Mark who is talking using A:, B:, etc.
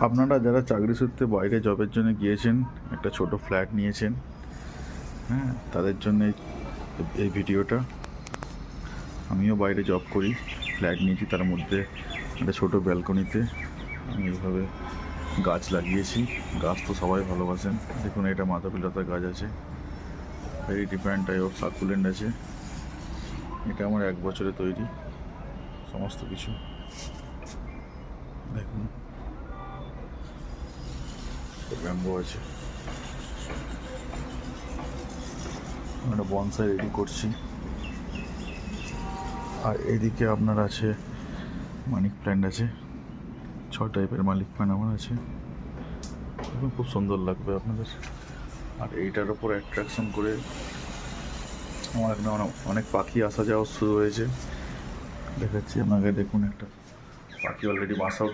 A: আপনারা যারা চাকরি সূত্রে বাইরে জবের জন্য গিয়েছেন, একটা ছোট ফ্ল্যাট নিয়েছেন, হ্যাঁ, তাদের জন্য এই ভিডিওটা। আমিও বাইরে জব করি, ফ্ল্যাট নিয়েছি, তার মধ্যে একটা ছোটো ব্যালকনিতে আমি এইভাবে গাছ লাগিয়েছি। গাছ তো সবাই ভালোবাসেন। দেখুন, এটা মাধবীলতার গাছ আছে, very different type of succulent আছে। এটা আমার 1 বছরে তৈরি সমস্ত কিছু। দেখুন, ব্যাম্বো আছে। আমরা বনসাই রেডি করছি। আর এদিকে আপনার আছে মানিক প্ল্যান্ট আছে, 6 টাইপের মানিক প্ল্যান্ট আমার আছে। দেখুন, খুব সুন্দর লাগবে আপনাদের। আর এইটার ওপর অ্যাট্রাকশন করে আমার এখানে অনেক পাখি আসা যাওয়া শুরু হয়েছে। দেখাচ্ছি আপনাকে, দেখুন, একটা পাখি অলরেডি বাসাও